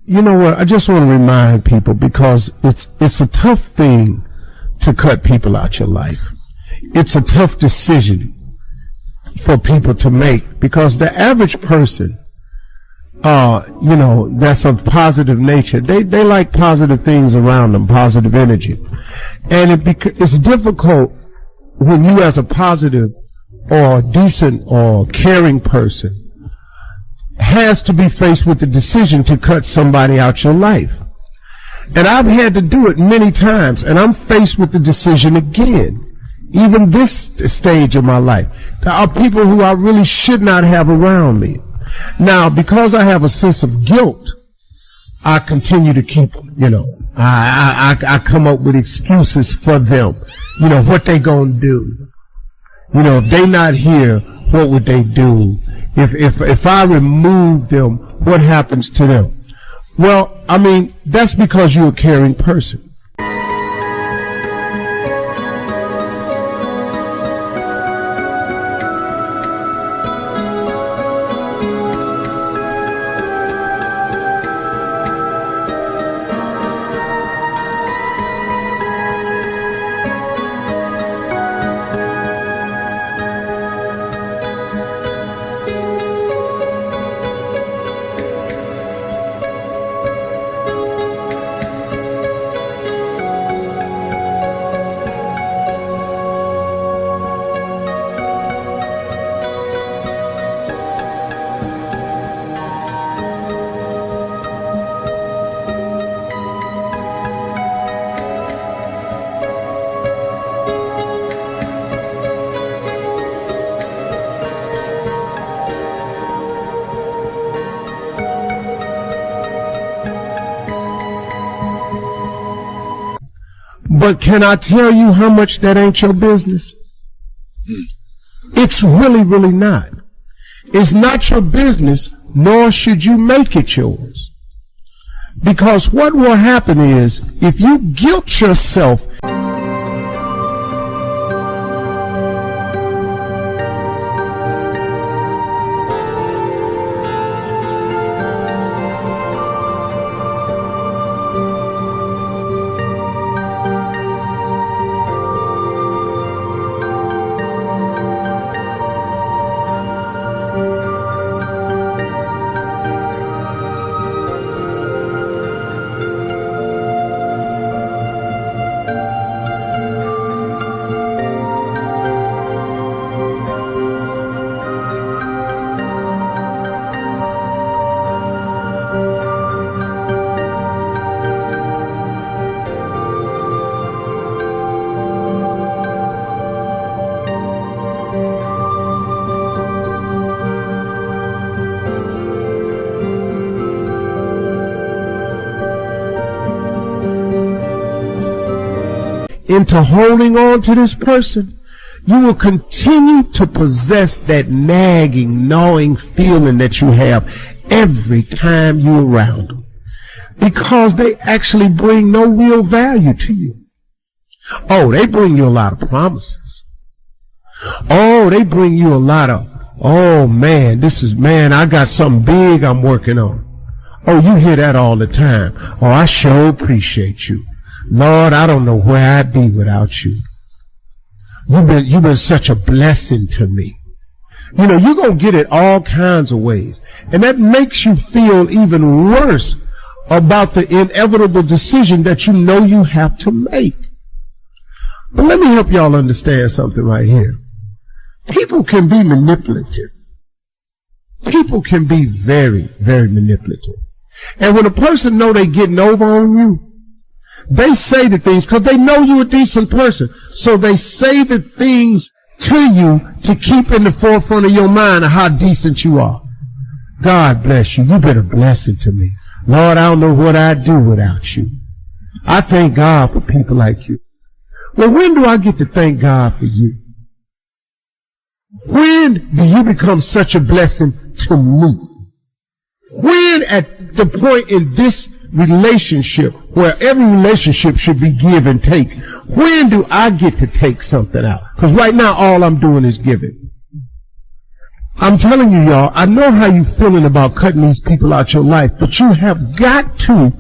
you know what? I just want to remind people, because it's a tough thing to cut people out your life. It's a tough decision for people to make, because the average person, that's of positive nature, they like positive things around them, positive energy. And it's difficult when you, as a positive or decent or caring person, has to be faced with the decision to cut somebody out your life. And I've had to do it many times, and I'm faced with the decision again. Even this stage of my life, there are people who I really should not have around me. Now, because I have a sense of guilt, I continue to keep them, I come up with excuses for them. What they gonna do. If they not here, what would they do? If I remove them, what happens to them? Well, that's because you're a caring person. But can I tell you how much that ain't your business? It's really, really not. It's not your business, nor should you make it yours. Because what will happen is, if you guilt yourself into holding on to this person, you will continue to possess that nagging, gnawing feeling that you have every time you're around them, because they actually bring no real value to you. Oh, they bring you a lot of promises. Oh, they bring you a lot of, oh man, I got something big I'm working on. Oh, you hear that all the time. Oh, I sure appreciate you. Lord, I don't know where I'd be without you. You've been such a blessing to me. You're going to get it all kinds of ways. And that makes you feel even worse about the inevitable decision that you have to make. But let me help y'all understand something right here. People can be manipulative. People can be very, very manipulative. And when a person know they're getting over on you, they say the things because they know you're a decent person. So they say the things to you to keep in the forefront of your mind of how decent you are. God bless you. You've been a blessing to me. Lord, I don't know what I'd do without you. I thank God for people like you. Well, when do I get to thank God for you? When do you become such a blessing to me? When, at the point in this relationship where every relationship should be give and take, when do I get to take something out? Because right now all I'm doing is giving. I'm telling you, y'all, I know how you feeling about cutting these people out your life, but you have got to,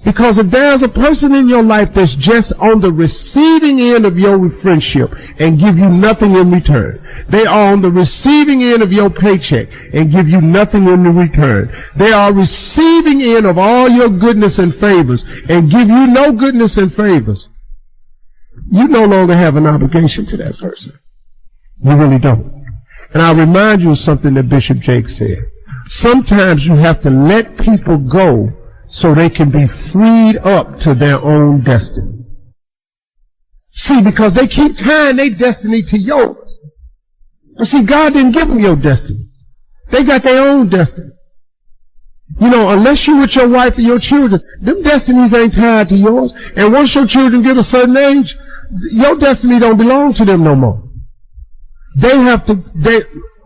because if there's a person in your life that's just on the receiving end of your friendship and give you nothing in return, they are on the receiving end of your paycheck and give you nothing in return, they are receiving end of all your goodness and favors and give you no goodness and favors, you no longer have an obligation to that person. You really don't. And I'll remind you of something that Bishop Jake said. Sometimes you have to let people go so they can be freed up to their own destiny. See, because they keep tying their destiny to yours. But see, God didn't give them your destiny. They got their own destiny. You know, unless you with your wife or your children, them destinies ain't tied to yours. And once your children get a certain age, your destiny don't belong to them no more. They have to,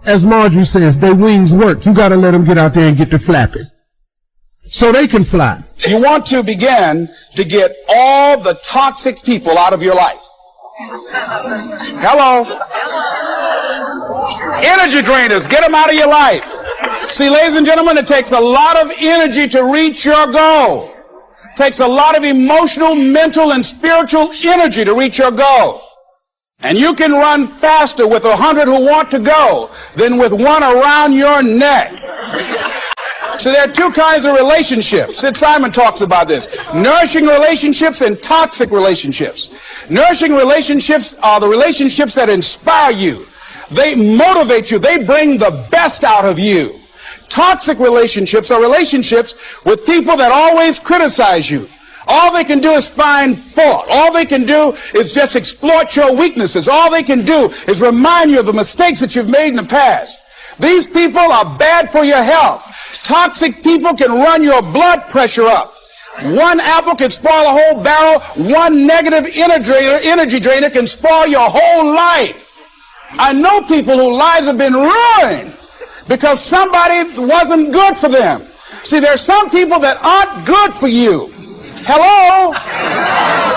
as Marjorie says, their wings work. You got to let them get out there and get to flapping so they can fly. You want to begin to get all the toxic people out of your life. Hello. Energy drainers, get them out of your life. See, ladies and gentlemen, it takes a lot of energy to reach your goal. It takes a lot of emotional, mental, and spiritual energy to reach your goal. And you can run faster with 100 who want to go than with one around your neck. So there are two kinds of relationships. Sid Simon talks about this. Nourishing relationships and toxic relationships. Nourishing relationships are the relationships that inspire you. They motivate you. They bring the best out of you. Toxic relationships are relationships with people that always criticize you. All they can do is find fault. All they can do is just exploit your weaknesses. All they can do is remind you of the mistakes that you've made in the past. These people are bad for your health. Toxic people can run your blood pressure up. One apple can spoil a whole barrel. One negative energy drainer can spoil your whole life. I know people whose lives have been ruined because somebody wasn't good for them. See, there are some people that aren't good for you. Hello?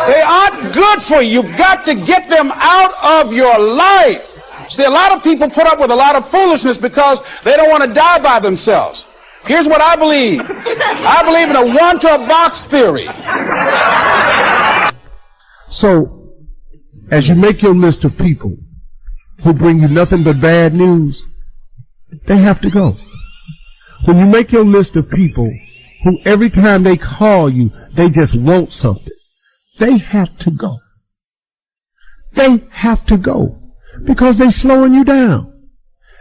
They aren't good for you. You've got to get them out of your life. See, a lot of people put up with a lot of foolishness because they don't want to die by themselves. Here's what I believe. I believe in a one-to-a-box theory. So, as you make your list of people who bring you nothing but bad news, they have to go. When you make your list of people who every time they call you, they just want something, they have to go. They have to go because they slowing you down.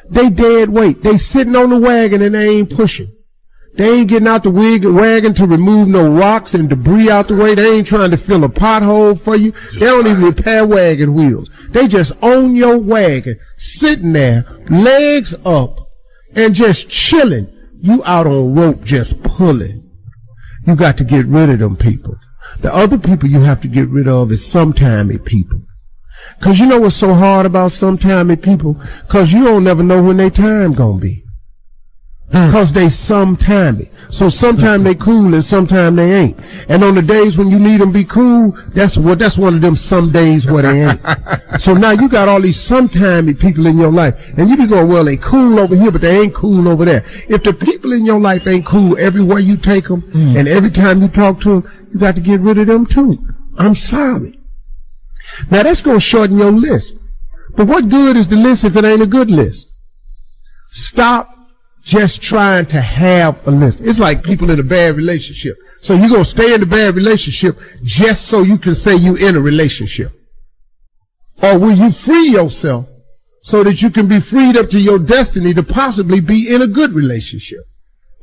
They dead weight. They sitting on the wagon and they ain't pushing. They ain't getting out the wagon to remove no rocks and debris out the way. They ain't trying to fill a pothole for you. They don't even repair wagon wheels. They just own your wagon, sitting there, legs up, and just chilling. You out on rope just pulling. You got to get rid of them people. The other people you have to get rid of is sometimey people. Cause you know what's so hard about sometimey people? Cause you don't never know when their time gonna be. Cause they sometimey. So sometime they cool and sometime they ain't. And on the days when you need them be cool, that's one of them some days where they ain't. So now you got all these sometimey people in your life. And you be going, well, they cool over here, but they ain't cool over there. If the people in your life ain't cool everywhere you take them and every time you talk to them, you got to get rid of them too. I'm sorry. Now that's going to shorten your list. But what good is the list if it ain't a good list? Stop just trying to have a list. It's like people in a bad relationship. So you're going to stay in the bad relationship just so you can say you in a relationship. Or will you free yourself so that you can be freed up to your destiny to possibly be in a good relationship?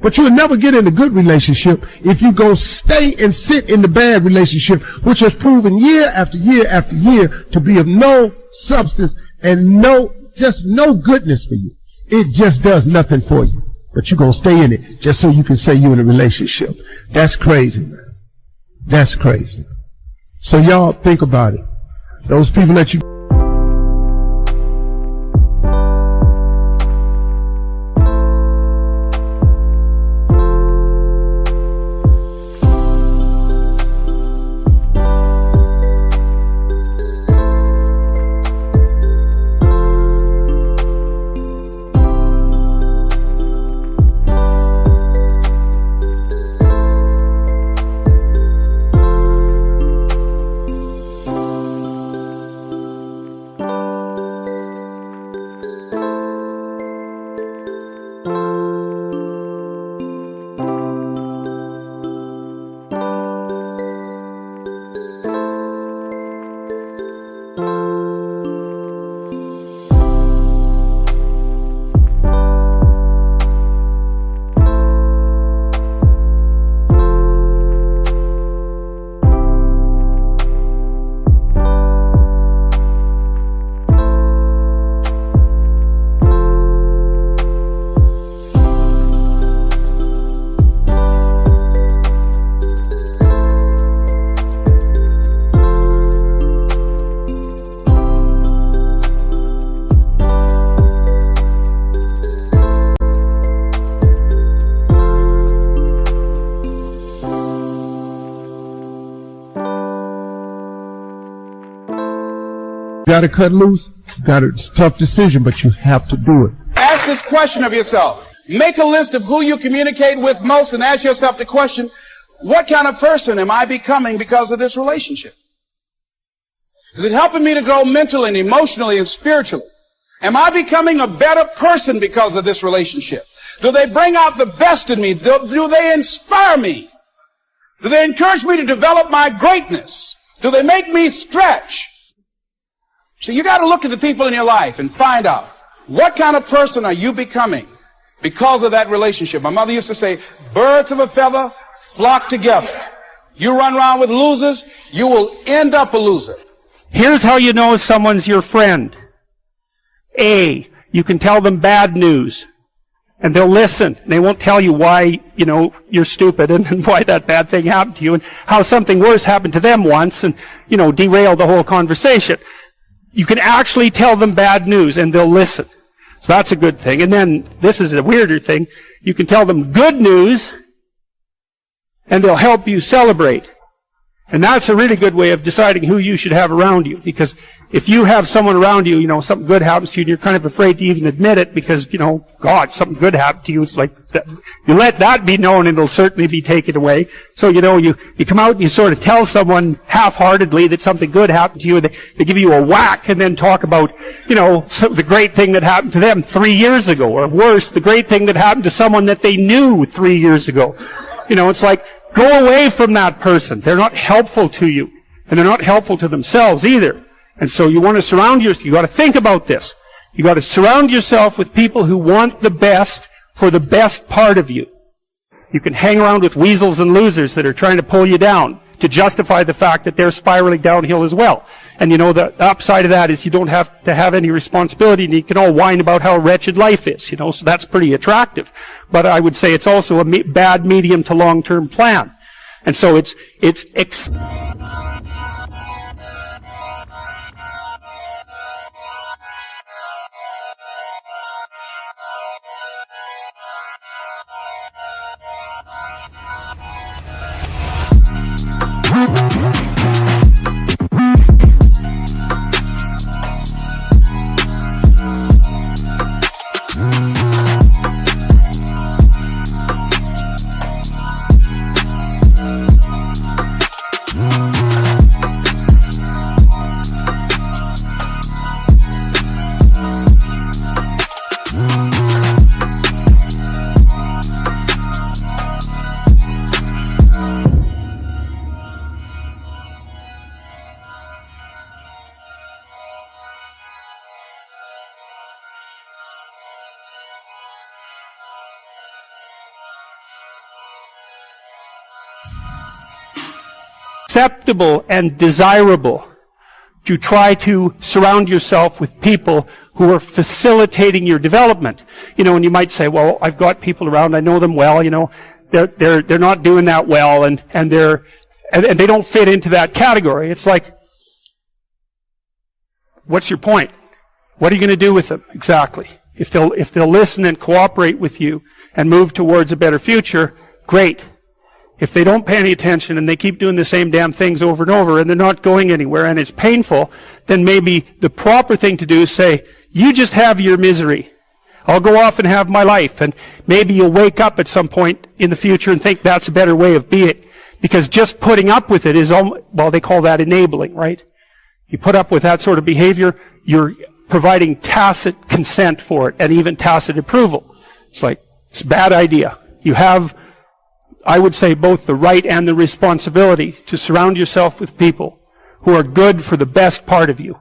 But you'll never get in a good relationship if you go stay and sit in the bad relationship, which has proven year after year after year to be of no substance and no goodness for you. It just does nothing for you. But you're going to stay in it just so you can say you're in a relationship. That's crazy, man. That's crazy. So y'all think about it. Those people that you got to cut loose. It's a tough decision, but you have to do it. Ask this question of yourself. Make a list of who you communicate with most and ask yourself the question, what kind of person am I becoming because of this relationship? Is it helping me to grow mentally and emotionally and spiritually? Am I becoming a better person because of this relationship? Do they bring out the best in me? Do they inspire me? Do they encourage me to develop my greatness? Do they make me stretch? So you got to look at the people in your life and find out what kind of person are you becoming because of that relationship. My mother used to say, birds of a feather flock together. You run around with losers, you will end up a loser. Here's how you know someone's your friend. A, you can tell them bad news, and they'll listen. They won't tell you why, you're stupid and why that bad thing happened to you and how something worse happened to them once and, derail the whole conversation. You can actually tell them bad news and they'll listen. So that's a good thing. And then, this is a weirder thing, you can tell them good news and they'll help you celebrate. And that's a really good way of deciding who you should have around you. Because if you have someone around you, something good happens to you and you're kind of afraid to even admit it because, God, something good happened to you. It's like, you let that be known and it'll certainly be taken away. So, you come out and you sort of tell someone half-heartedly that something good happened to you and they give you a whack and then talk about, the great thing that happened to them 3 years ago. Or worse, the great thing that happened to someone that they knew 3 years ago. It's like, go away from that person. They're not helpful to you. And they're not helpful to themselves either. And so you want to surround yourself, you got to think about this. You got to surround yourself with people who want the best for the best part of you. You can hang around with weasels and losers that are trying to pull you down to justify the fact that they're spiraling downhill as well. And the upside of that is you don't have to have any responsibility and you can all whine about how wretched life is, so that's pretty attractive. But I would say it's also a bad medium to long-term plan. And so it's acceptable and desirable to try to surround yourself with people who are facilitating your development. And you might say, well, I've got people around, I know them well, they're not doing that well and they don't fit into that category. It's like, what's your point? What are you going to do with them exactly? If they'll listen and cooperate with you and move towards a better future, great. If they don't pay any attention and they keep doing the same damn things over and over and they're not going anywhere and it's painful, then maybe the proper thing to do is say, you just have your misery. I'll go off and have my life. And maybe you'll wake up at some point in the future and think that's a better way of being. Because just putting up with it is, they call that enabling, right? You put up with that sort of behavior, you're providing tacit consent for it and even tacit approval. It's like, it's a bad idea. You have, I would say, both the right and the responsibility to surround yourself with people who are good for the best part of you.